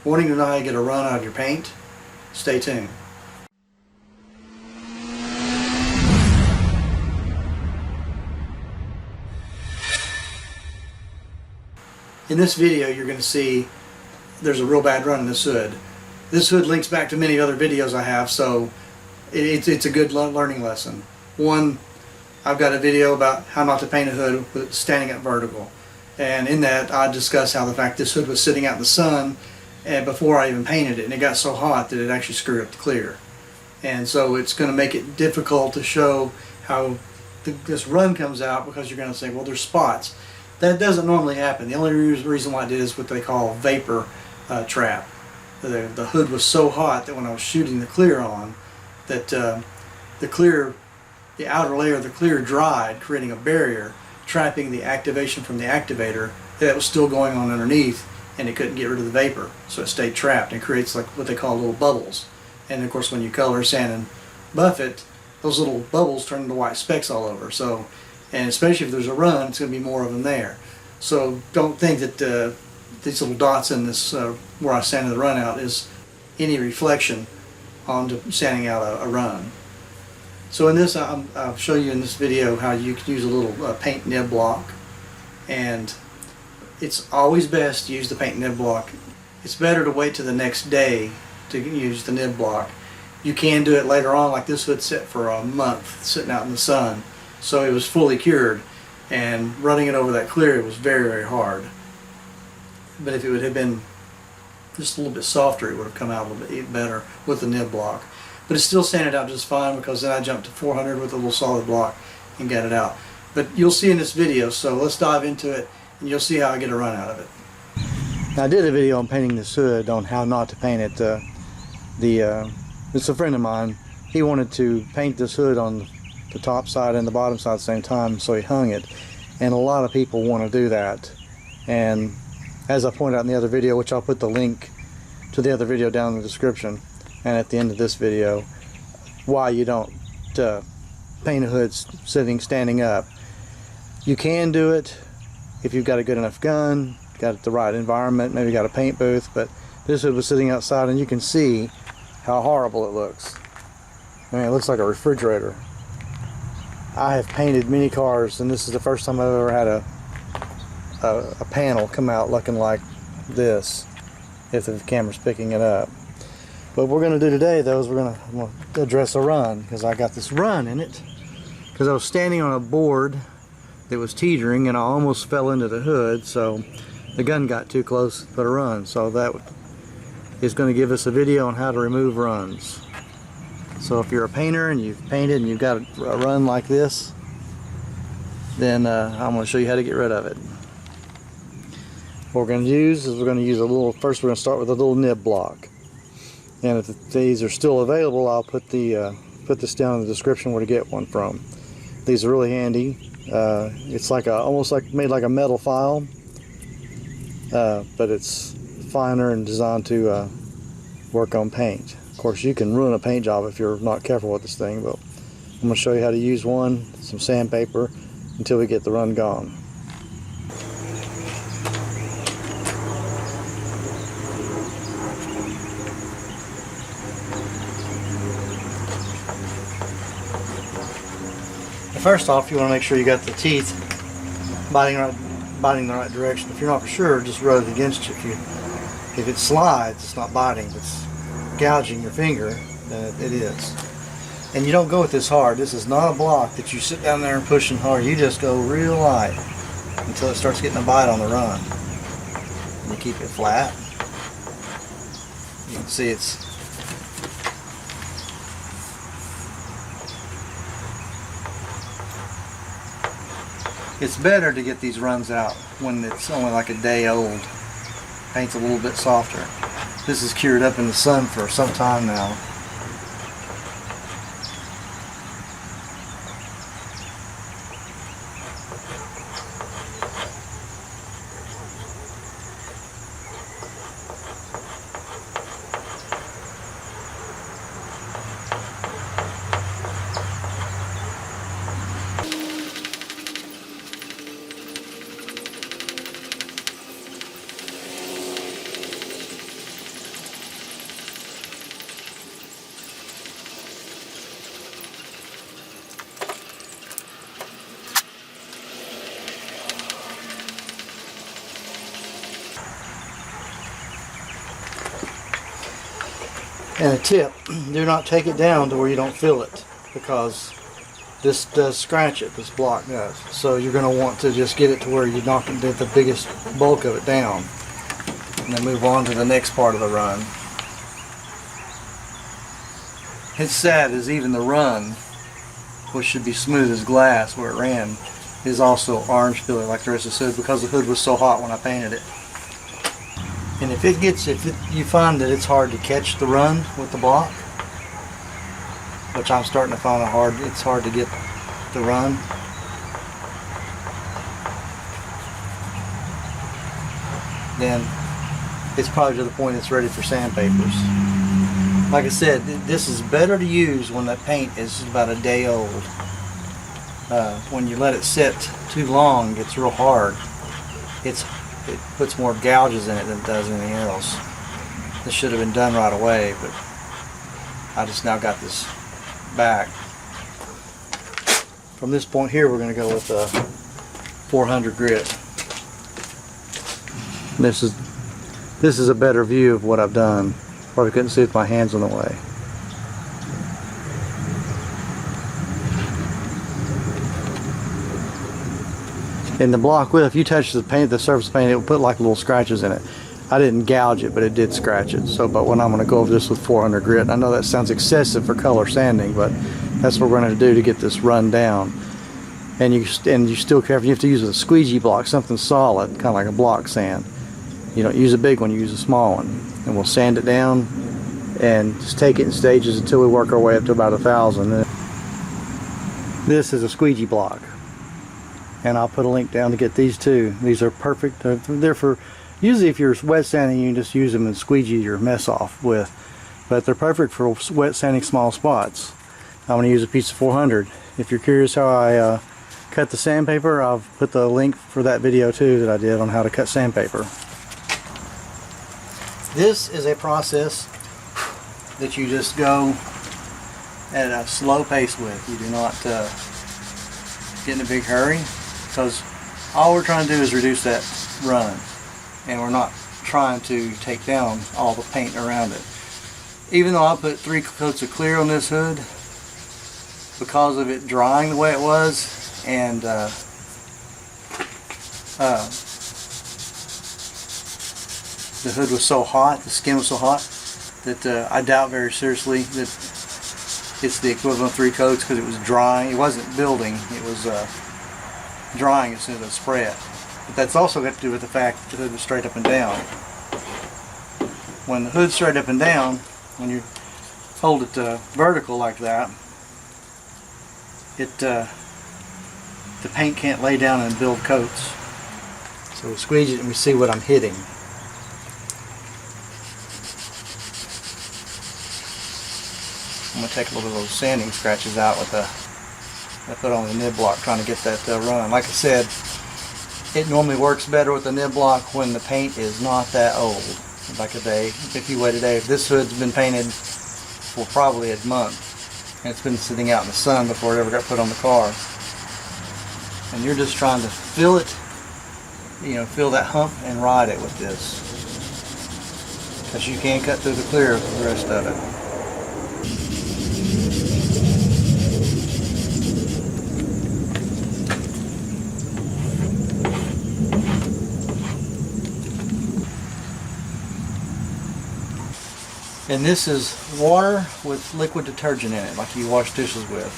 Wanting to know how you get a run out of your paint? Stay tuned. In this video you're going to see there's a real bad run in this hood. This hood links back to many other videos I have, so it's a good learning lesson. One, I've got a video about how not to paint a hood with standing up vertical, and in that I discuss how the fact this hood was sitting out in the sun and before I even painted it, and it got so hot that it actually screwed up the clear, and so it's going to make it difficult to show how this run comes out, because you're going to say, well, there's spots. That doesn't normally happen. The only reason why I did is what they call vapor trap. The hood was so hot that when I was shooting the clear on, that the outer layer of the clear dried, creating a barrier, trapping the activation from the activator that was still going on underneath, and it couldn't get rid of the vapor, so it stayed trapped and creates like what they call little bubbles. And of course, when you color, sand, and buff it, those little bubbles turn into white specks all over. So, and especially if there's a run, it's going to be more of them there. So don't think that these little dots in this where I sanded the run out is any reflection onto sanding out a run. So in this, I'll show you in this video how you can use a little paint nib block, and it's always best to use the paint nib block. It's better to wait till the next day to use the nib block. You can do it later on, like this hood set for a month sitting out in the sun, so it was fully cured, and running it over that clear, it was very, very hard. But if it would have been just a little bit softer, it would have come out a little bit better with the nib block. But it still sanded out just fine, because then I jumped to 400 with a little solid block and got it out. But you'll see in this video, so let's dive into it and you'll see how I get a run out of it. Now, I did a video on painting this hood, on how not to paint it. It's a friend of mine. He wanted to paint this hood on the top side and the bottom side at the same time, so he hung it. And a lot of people want to do that. And as I pointed out in the other video, which I'll put the link to the other video down in the description and at the end of this video, why you don't paint a hood standing up. You can do it if you've got a good enough gun, got the right environment, maybe got a paint booth, but this hood was sitting outside and you can see how horrible it looks. I mean, it looks like a refrigerator. I have painted many cars, and this is the first time I've ever had a panel come out looking like this, if the camera's picking it up. What we're going to do today, though, is I'm going to address a run, because I got this run in it, because I was standing on a board that was teetering and I almost fell into the hood, so the gun got too close to put a run. So that is going to give us a video on how to remove runs. So if you're a painter and you've painted and you've got a run like this, then I'm going to show you how to get rid of it. What we're going to use is first we're going to start with a little nib block. And if these are still available, I'll put this down in the description where to get one from. These are really handy. It's like almost like made like a metal file, but it's finer and designed to work on paint. Of course, you can ruin a paint job if you're not careful with this thing, but I'm going to show you how to use one, some sandpaper, until we get the run gone. First off, you want to make sure you got the teeth biting the right direction. If you're not sure, just rub it against you. If it slides, it's not biting. If it's gouging your finger, then it is. And you don't go with this hard. This is not a block that you sit down there and pushing hard. You just go real light until it starts getting a bite on the run. And you keep it flat. You can see it's better to get these runs out when it's only like a day old. Paint's a little bit softer. This is cured up in the sun for some time now. And a tip, do not take it down to where you don't feel it, because this does scratch it, this block does. So you're going to want to just get it to where you knock the biggest bulk of it down. And then move on to the next part of the run. It's sad is even the run, which should be smooth as glass where it ran, is also orange peeling like the rest of the hood, because the hood was so hot when I painted it. And if you find that it's hard to catch the run with the block, which I'm starting to find it's hard to get the run. Then it's probably to the point it's ready for sandpapers. Like I said, this is better to use when the paint is about a day old. When you let it sit too long, it gets real hard. It puts more gouges in it than it does anything else. This should have been done right away, but I just now got this back. From this point here, we're going to go with 400 grit. This is a better view of what I've done. Probably couldn't see with my hands in the way. In the block, well, if you touch the paint, the surface paint, it will put like little scratches in it. I didn't gouge it, but it did scratch it. So, but when I'm going to go over this with 400 grit, I know that sounds excessive for color sanding, but that's what we're going to do to get this run down. And you still careful. You have to use a squeegee block, something solid, kind of like a block sand. You don't use a big one, you use a small one. And we'll sand it down and just take it in stages until we work our way up to about 1,000. This is a squeegee block. And I'll put a link down to get these two. These are perfect. They're for, usually if you're wet sanding, you can just use them and squeegee your mess off with. But they're perfect for wet sanding small spots. I'm going to use a piece of 400. If you're curious how I cut the sandpaper, I'll put the link for that video too that I did on how to cut sandpaper. This is a process that you just go at a slow pace with. You do not get in a big hurry, because all we're trying to do is reduce that run, and we're not trying to take down all the paint around it. Even though I put 3 coats of clear on this hood, because of it drying the way it was, and the hood was so hot, the skin was so hot, that I doubt very seriously that it's the equivalent of 3 coats, because it was drying. It wasn't building, it was drying as soon as I spray it. But that's also got to do with the fact that the hood was straight up and down. When the hood's straight up and down, when you hold it vertical like that, the paint can't lay down and build coats. So we squeeze it and we see what I'm hitting. I'm going to take a little bit of those sanding scratches out with I put on the nib block, trying to get that run. Like I said, it normally works better with the nib block when the paint is not that old. Like a day, if you wait a day. This hood's been painted for probably a month, and it's been sitting out in the sun before it ever got put on the car. And you're just trying to fill it, fill that hump and ride it with this, because you can't cut through the clear with the rest of it. And this is water with liquid detergent in it, like you wash dishes with.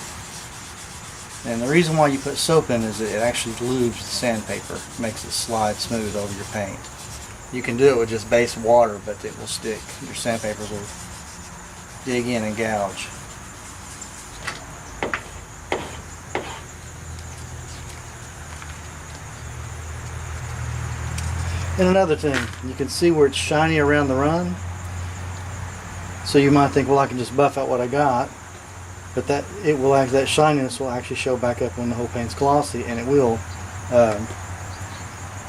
And the reason why you put soap in is that it actually lubes the sandpaper, makes it slide smooth over your paint. You can do it with just base water, but it will stick. Your sandpaper will dig in and gouge. And another thing, you can see where it's shiny around the run. So you might think, well, I can just buff out what I got, but that shininess will actually show back up when the whole paint's glossy, and it will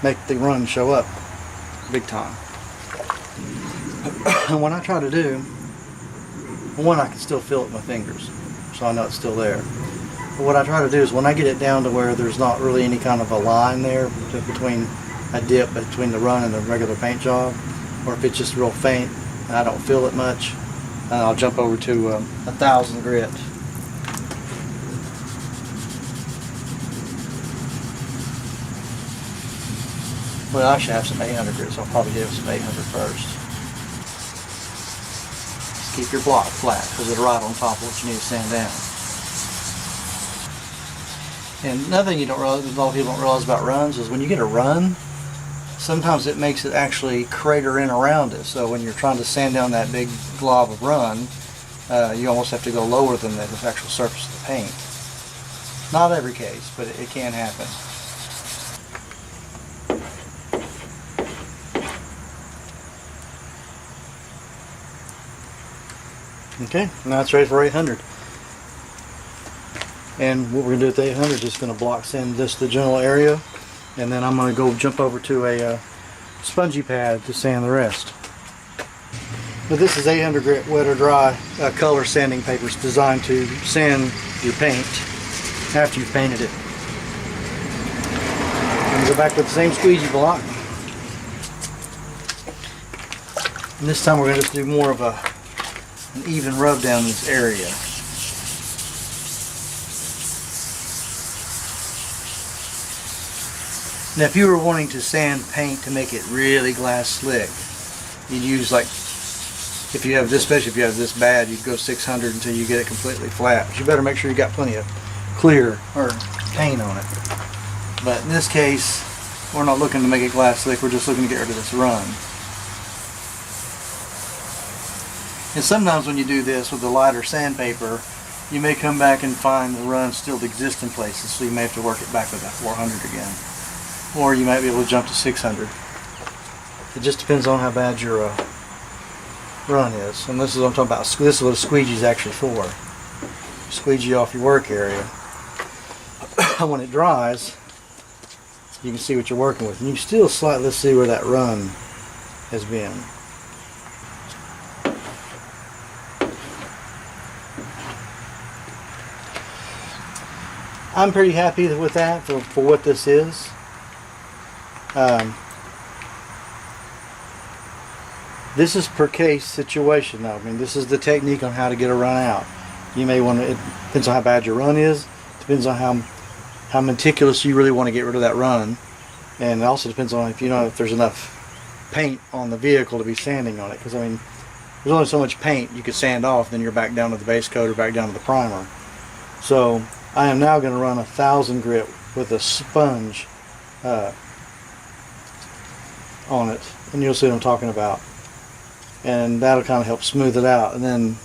make the run show up big time. And what I try to do, one, I can still feel it with my fingers, so I know it's still there. But what I try to do is when I get it down to where there's not really any kind of a line there between a dip between the run and the regular paint job, or if it's just real faint and I don't feel it much, And I'll jump over to 1,000 grit. Well, I should have some 800 grit, so I'll probably give some 800 first. Just keep your block flat because it'll ride on top of what you need to sand down. And another thing you don't realize, a lot of people don't realize about runs is when you get a run, sometimes it makes it actually crater in around it. So when you're trying to sand down that big glob of run, you almost have to go lower than the actual surface of the paint. Not every case, but it can happen. Okay, now it's ready for 800. And what we're going to do with the 800 is just going to block sand this the general area, and then I'm going to go jump over to a spongy pad to sand the rest. But this is 800 grit wet or dry color sanding paper. It's designed to sand your paint after you've painted it. And go back with the same squeegee block. And this time we're going to just do more of an even rub down this area. Now if you were wanting to sand paint to make it really glass slick, you'd use, like, if you have this, especially if you have this bad, you'd go 600 until you get it completely flat. But you better make sure you got plenty of clear or paint on it. But in this case, we're not looking to make it glass slick, we're just looking to get rid of this run. And sometimes when you do this with the lighter sandpaper, you may come back and find the run still exists in places, so you may have to work it back with that 400 again. Or you might be able to jump to 600. It just depends on how bad your run is. And this is what I'm talking about. This is what a squeegee is actually for. Squeegee off your work area. When it dries, you can see what you're working with. And you can still slightly see where that run has been. I'm pretty happy with that for what this is. This is per case situation though. I mean, this is the technique on how to get a run out. You may want to, it depends on how bad your run is, depends on how meticulous you really want to get rid of that run, and it also depends on if you know if there's enough paint on the vehicle to be sanding on it, because I mean there's only so much paint you could sand off, then you're back down to the base coat or back down to the primer. So I am now going to run 1,000 grit with a sponge on it, and you'll see what I'm talking about, and that'll kind of help smooth it out, and then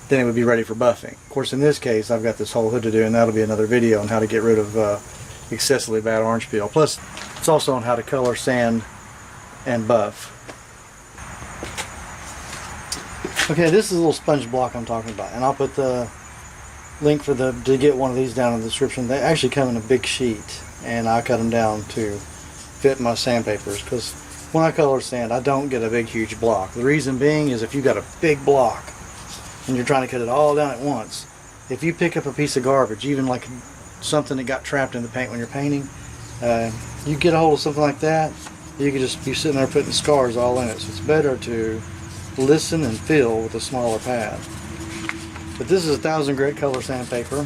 it would be ready for buffing. Of course, in this case I've got this whole hood to do, and that'll be another video on how to get rid of excessively bad orange peel. Plus it's also on how to color, sand, and buff. Okay, this is a little sponge block I'm talking about, and I'll put the link for to get one of these down in the description. They actually come in a big sheet, and I cut them down to fit my sandpapers, because when I color sand I don't get a big huge block. The reason being is if you've got a big block and you're trying to cut it all down at once, if you pick up a piece of garbage, even like something that got trapped in the paint when you're painting, you get a hold of something like that, you could just be sitting there putting scars all in it. So it's better to listen and fill with a smaller pad. But this is 1,000 grit color sandpaper.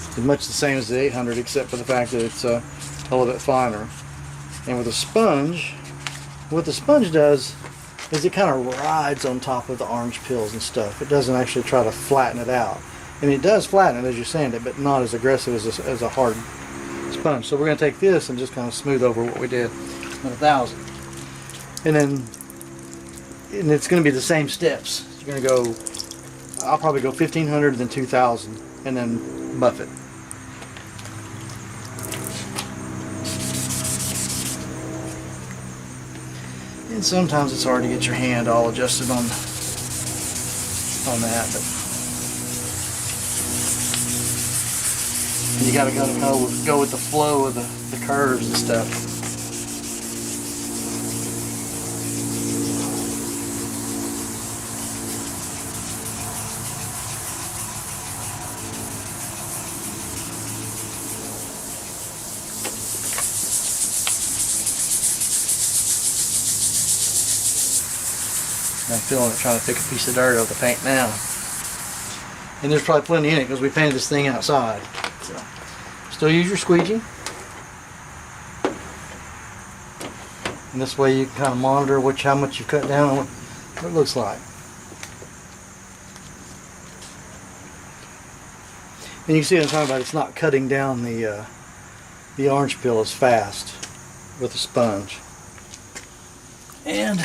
It's much the same as the 800, except for the fact that it's a little bit finer. And with a sponge, what the sponge does is it kind of rides on top of the orange peels and stuff. It doesn't actually try to flatten it out. And it does flatten it as you sand it, but not as aggressive as a hard sponge. So we're going to take this and just kind of smooth over what we did with 1,000. And it's going to be the same steps. You're going to go, I'll probably go 1,500, then 2,000, and then buff it. And sometimes it's hard to get your hand all adjusted on that, but you gotta go with the flow of the curves and stuff. I'm feeling it, trying to pick a piece of dirt out of the paint now. And there's probably plenty in it because we painted this thing outside. So, still use your squeegee. And this way you can kind of monitor how much you cut down and what it looks like. And you can see what I'm talking about. It's not cutting down the orange peel as fast with a sponge. And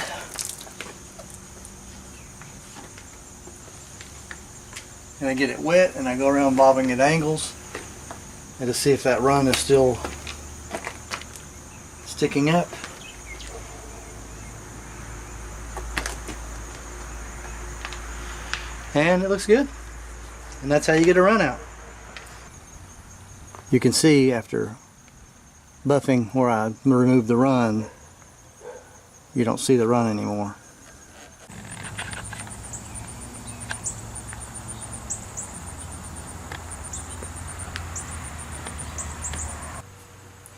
I get it wet and I go around bobbing at angles and to see if that run is still sticking up. And it looks good. And that's how you get a run out. You can see after buffing where I removed the run, you don't see the run anymore.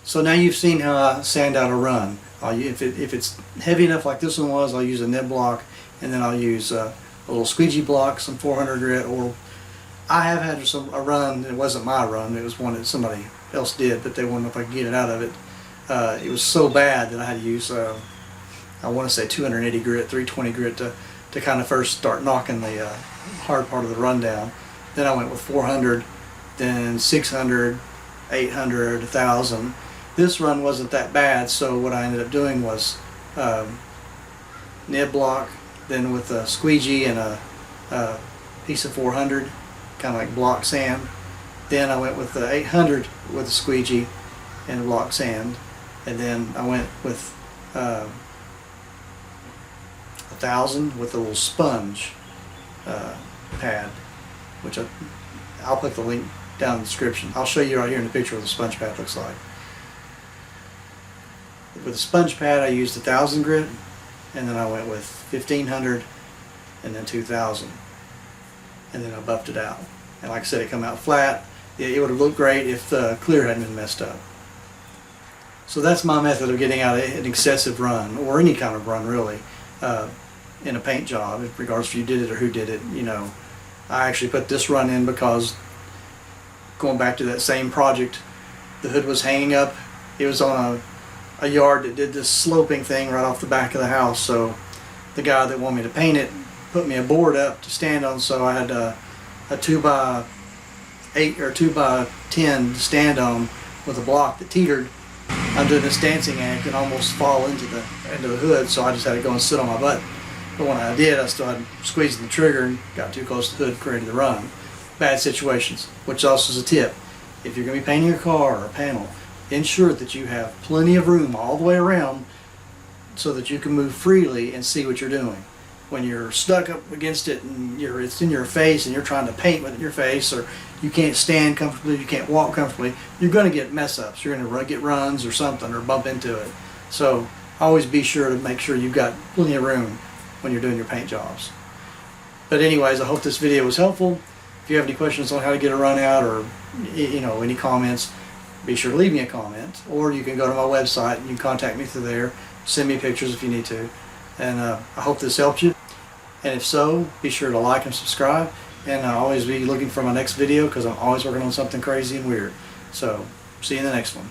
So now you've seen how I sand out a run. If it's heavy enough like this one was, I'll use a nib block, and then I'll use a little squeegee block, some 400 grit, or I have had a run. It wasn't my run. It was one that somebody else did, but they wanted to know if I could get it out of it. It was so bad that I had to use, I want to say 280 grit, 320 grit to kind of first start knocking the hard part of the run down. Then I went with 400, then 600, 800, 1,000. This run wasn't that bad, so what I ended up doing was nib block, then with a squeegee and a piece of 400, kind of like block sand. Then I went with the 800 with a squeegee and block sand, and then I went with 1,000 with a little sponge pad, which I'll put the link down in the description. I'll show you right here in the picture what the sponge pad looks like. With the sponge pad I used 1,000 grit, and then I went with 1,500 and then 2,000, and then I buffed it out. And like I said, it come out flat. It would have looked great if the clear hadn't been messed up. So that's my method of getting out an excessive run, or any kind of run really, in a paint job, regardless if you did it or who did it. You know, I actually put this run in because, going back to that same project, the hood was hanging up. It was on a yard that did this sloping thing right off the back of the house, so the guy that wanted me to paint it put me a board up to stand on, so I had a 2x8 or 2x10 to stand on with a block that teetered. I'm doing this dancing act and almost fall into the hood, so I just had to go and sit on my butt. But when I did, I started squeezing the trigger and got too close to the hood, created the run. Bad situations, which also is a tip. If you're going to be painting a car or a panel, ensure that you have plenty of room all the way around so that you can move freely and see what you're doing. When you're stuck up against it and it's in your face and you're trying to paint with your face, or you can't stand comfortably, you can't walk comfortably, you're going to get mess ups. You're going to get runs or something, or bump into it. So always be sure to make sure you've got plenty of room when you're doing your paint jobs. But anyways, I hope this video was helpful. If you have any questions on how to get a run out, or any comments, be sure to leave me a comment, or you can go to my website and you can contact me through there. Send me pictures if you need to. And I hope this helped you. And if so, be sure to like and subscribe. And I'll always be looking for my next video because I'm always working on something crazy and weird. So, see you in the next one.